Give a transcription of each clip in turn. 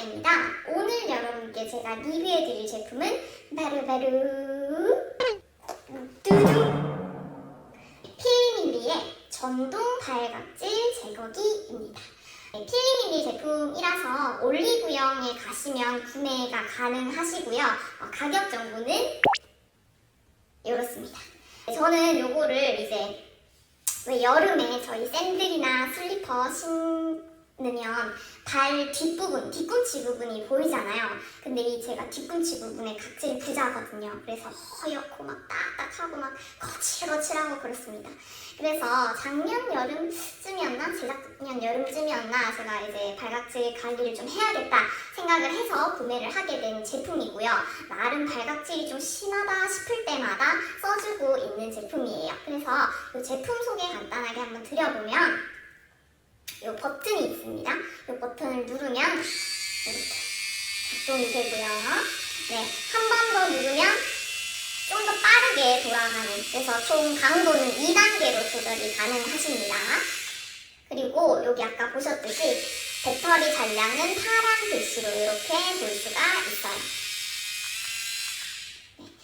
시간입니다. 오늘 여러분께 제가 리뷰해드릴 제품은 바로 필리밀리의 전동 발각질 제거기입니다. 필리밀리 제품이라서 올리브영에 가시면 구매가 가능하시고요. 가격 정보는 이렇습니다. 저는 요거를 이제 왜 여름에 저희 샌들이나 슬리퍼 신으면 발 뒷부분, 뒤꿈치 부분이 보이잖아요. 근데 이 제가 뒤꿈치 부분에 각질이 부자거든요. 그래서 허옇고 막 딱딱하고 막 거칠거칠하고 그렇습니다. 그래서 작년 여름쯤이었나? 재작년 여름쯤이었나? 제가 이제 발각질 관리를 좀 해야겠다 생각을 해서 구매를 하게 된 제품이고요. 나름 발각질이 좀 심하다 싶을 때마다 써주고 있는 제품이에요. 그래서 이 제품 소개 간단하게 한번 드려보면 이 버튼이 있습니다. 이 버튼을 누르면 이렇게 작동이 되고요. 네, 한 번 더 누르면 좀 더 빠르게 돌아가는, 그래서 총 강도는 2단계로 조절이 가능하십니다. 그리고 여기 아까 보셨듯이 배터리 잔량은 파란 글씨로 이렇게 볼 수가 있어요.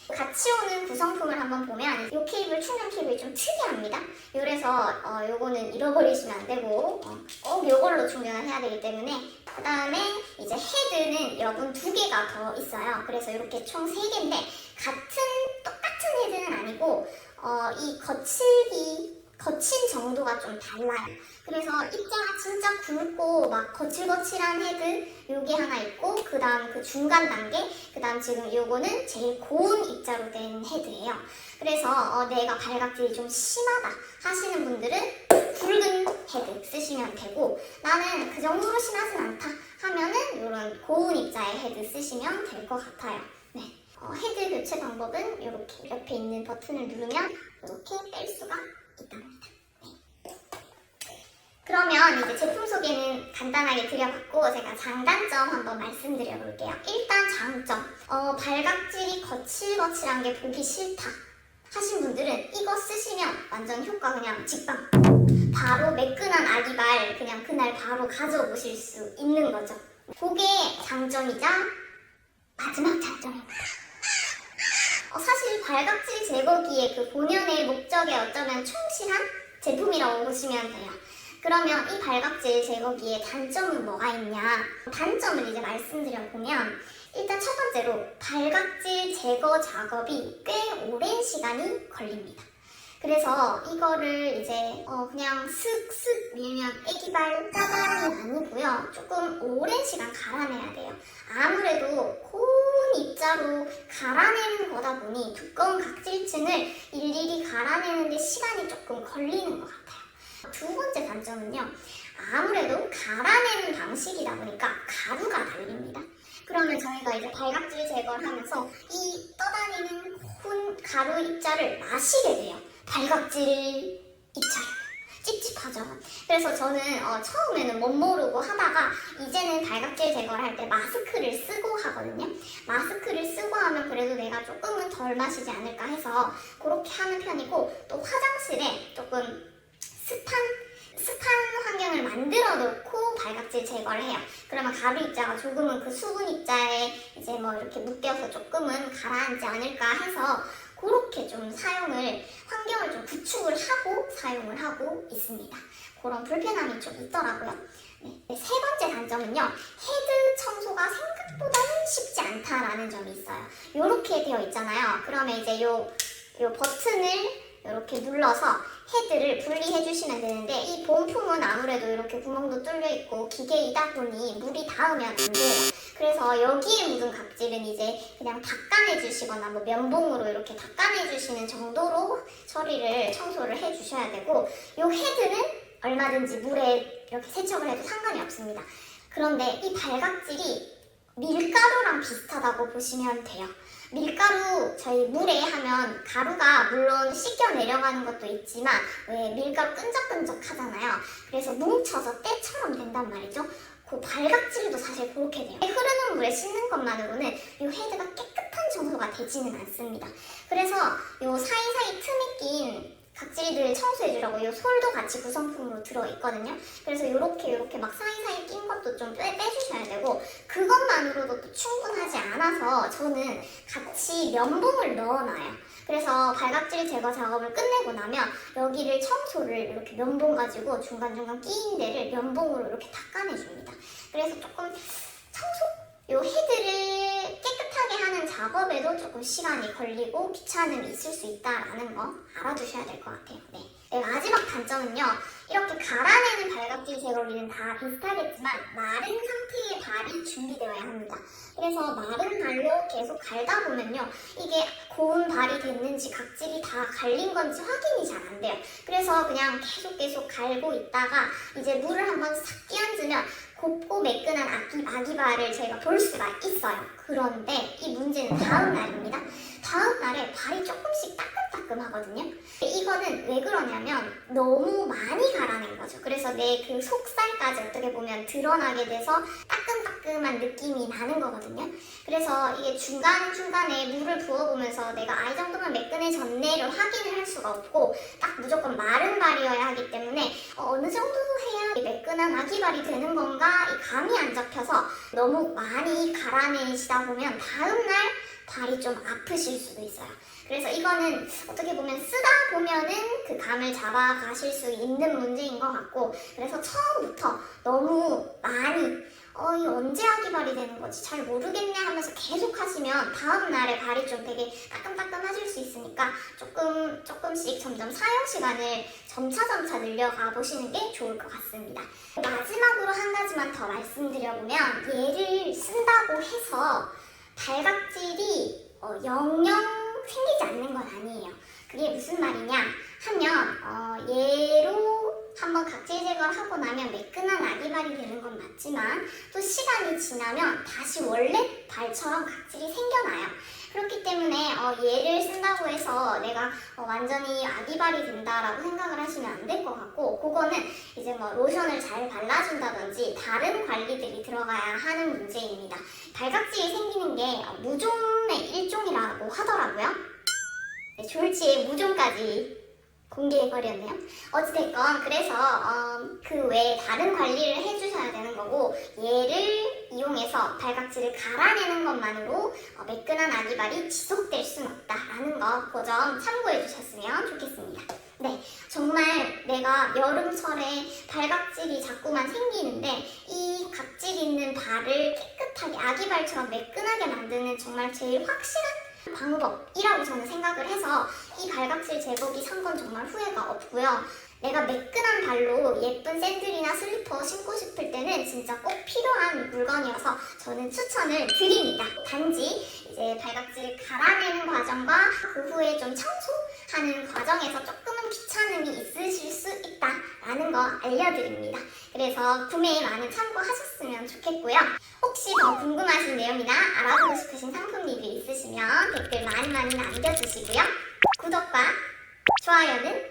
같이 오는 구성품을 한번 보면 이 케이블, 충전 케이블이 좀 특이합니다. 그래서 요거는 잃어버리시면 안 되고 꼭 요걸로 충전을 해야 되기 때문에, 그 다음에 이제 헤드는 여분 2개가 더 있어요. 그래서 이렇게 총 3개인데 똑같은 헤드는 아니고 이 거친 정도가 좀 달라요. 그래서 입자가 진짜 굵고 막 거칠거칠한 헤드 요게 하나 있고, 그 다음 그 중간 단계, 그 다음 지금 요거는 제일 고운 입자로 된 헤드예요. 그래서 내가 발각질이 좀 심하다 하시는 분들은 굵은 헤드 쓰시면 되고, 나는 그 정도로 심하진 않다 하면은 요런 고운 입자의 헤드 쓰시면 될 것 같아요. 네. 헤드 교체 방법은 이렇게 옆에 있는 버튼을 누르면 이렇게 뺄 수가 있답니다. 네. 그러면 이제 제품 소개는 간단하게 드려봤고, 제가 장단점 한번 말씀드려 볼게요. 일단 장점, 발각질이 거칠거칠한 게 보기 싫다 하신 분들은 이거 쓰시면 완전 효과 그냥 직방, 바로 매끈한 아기발 그냥 그날 바로 가져오실 수 있는 거죠. 그게 장점이자 마지막 장점입니다. 사실 발각질 제거기의 그 본연의 목적에 어쩌면 충실한 제품이라고 보시면 돼요. 그러면 이 발각질 제거기의 단점은 뭐가 있냐? 단점을 이제 말씀드려보면, 일단 첫 번째로 발각질 제거 작업이 꽤 오랜 시간이 걸립니다. 그래서 이거를 이제 그냥 슥슥 밀면 애기발 짜장이 아니고요. 조금 오랜 시간 갈아내야 돼요. 아무래도 고운 입자로 갈아내는 거다 보니 두꺼운 각질층을 일일이 갈아내는 데 시간이 조금 걸리는 것 같아요. 두 번째 단점은요, 아무래도 갈아내는 방식이다 보니까 가루가 날립니다. 그러면 저희가 이제 발각질 제거를 하면서 이 떠다니는 가루 입자를 마시게 돼요. 발각질 입자를. 찝찝하죠. 그래서 저는 처음에는 못 모르고 하다가 이제는 발각질 제거를 할 때 마스크를 쓰고 하거든요. 마스크를 쓰고 하면 그래도 내가 조금은 덜 마시지 않을까 해서 그렇게 하는 편이고, 또 화장실에 조금 습한 환경을 만들어 놓고 발각질 제거를 해요. 그러면 가루 입자가 조금은 그 수분 입자에 이제 뭐 이렇게 묶여서 조금은 가라앉지 않을까 해서 그렇게 좀 환경을 좀 구축을 하고 사용을 하고 있습니다. 그런 불편함이 좀 있더라고요. 네. 세 번째 단점은요, 헤드 청소가 생각보다는 쉽지 않다라는 점이 있어요. 이렇게 되어 있잖아요. 그러면 이제 요 버튼을 이렇게 눌러서 헤드를 분리해 주시면 되는데, 이 본품은 아무래도 이렇게 구멍도 뚫려 있고 기계이다 보니 물이 닿으면 안 돼요. 그래서 여기에 묻은 각질은 이제 그냥 닦아내 주시거나 뭐 면봉으로 이렇게 닦아내 주시는 정도로 청소를 해 주셔야 되고, 이 헤드는 얼마든지 물에 이렇게 세척을 해도 상관이 없습니다. 그런데 이 발각질이 밀가루랑 비슷하다고 보시면 돼요. 밀가루, 저희 물에 하면 가루가 물론 씻겨 내려가는 것도 있지만 왜 밀가루 끈적끈적 하잖아요. 그래서 뭉쳐서 때처럼 된단 말이죠. 그 발각질도 사실 그렇게 돼요. 흐르는 물에 씻는 것만으로는 이 헤드가 깨끗한 정도가 되지는 않습니다. 그래서 이 사이사이 틈에 낀 각질들 청소해주려고 이 솔도 같이 구성품으로 들어있거든요. 그래서 이렇게 막 사이사이 낀 것도 좀 빼주셔야 되고, 그거 가루만으로도 또 충분하지 않아서 저는 같이 면봉을 넣어놔요. 그래서 발각질 제거 작업을 끝내고 나면 여기를 청소를 이렇게 면봉 가지고 중간중간 끼인 데를 면봉으로 이렇게 닦아내줍니다. 그래서 조금 청소? 요 헤드를 깨끗하게 하는 작업에도 조금 시간이 걸리고 귀찮음이 있을 수 있다라는 거 알아두셔야 될 것 같아요. 네, 마지막 단점은요. 이렇게 갈아내는 발각질 제거기는 다 비슷하겠지만 마른 상태의 발이 준비되어야 합니다. 그래서 마른 발로 계속 갈다 보면요. 이게 고운 발이 됐는지 각질이 다 갈린 건지 확인이 잘 안 돼요. 그래서 그냥 계속 갈고 있다가 이제 물을 한번 싹 끼얹으면 곱고 매끈한 아기발을 저희가 볼 수가 있어요. 그런데 이 문제는 다음 날입니다. 다음 날에 발이 조금씩 따끔따끔하거든요. 이거는 왜 그러냐면 너무 많이 갈아낸 거죠. 그래서 내 그 속살까지 어떻게 보면 드러나게 돼서 따끔따끔한 느낌이 나는 거거든요. 그래서 이게 중간중간에 물을 부어보면서 내가 이 정도면 매끈해졌네를 확인을 할 수가 없고 딱 무조건 마른 발이어야 하기 때문에 어느 정도 해야 매끈한 아기발이 되는 건가 이 감이 안 잡혀서 너무 많이 갈아내시다 보면 다음날 발이 좀 아프실 수도 있어요. 그래서 이거는 어떻게 보면 쓰다 보면은 그 감을 잡아가실 수 있는 문제인 것 같고 그래서 처음부터 너무 많이 이 언제 아기발이 되는 거지 잘 모르겠네 하면서 계속 하시면 다음 날에 발이 좀 되게 따끔따끔해질 수 있으니까 조금씩 점점 사용 시간을 점차 늘려가 보시는 게 좋을 것 같습니다. 마지막으로 한 가지만 더 말씀드려보면 얘를 쓴다고 해서 발각질이 영영 생기지 않는 건 아니에요. 그게 무슨 말이냐 하면 얘로 한번 각질 제거를 하고 나면 매끈한 아기발이 되는 건 맞지만 또 시간이 지나면 다시 원래 발처럼 각질이 생겨나요. 그렇기 때문에 얘를 쓴다고 해서 내가 완전히 아기발이 된다라고 생각을 하시면 안 될 것 같고 그거는 이제 뭐 로션을 잘 발라준다든지 다른 관리들이 들어가야 하는 문제입니다. 발각질이 생기는 게 무좀의 일종이라고 하더라고요. 네, 졸지에 무좀까지 공개해버렸네요. 어찌됐건 그래서 그 외에 다른 관리를 해주셔야 되는 거고 얘를 이용해서 발각질을 갈아내는 것만으로 매끈한 아기발이 지속될 수는 없다라는 거 그 점 참고해 주셨으면 좋겠습니다. 네, 정말 내가 여름철에 발각질이 자꾸만 생기는데 이 각질 있는 발을 깨끗하게 아기발처럼 매끈하게 만드는 정말 제일 확실한 방법이라고 저는 생각을 해서 이 발각질 제거기 산 건 정말 후회가 없고요. 내가 매끈한 발로 예쁜 샌들이나 슬리퍼 신고 싶을 때는 진짜 꼭 필요한 물건이어서 저는 추천을 드립니다. 단지 이제 발각질을 갈아내는 과정과 그 후에 좀 청소하는 과정에서 조금은 귀찮음이 있으실 수 있다라는 거 알려드립니다. 그래서 구매에 많은 참고하셨으면 좋겠고요. 혹시 더 궁금하신 내용이나 알아보고 싶으신 상품 리뷰 있으시면 댓글 많이 남겨주시고요. 구독과 좋아요는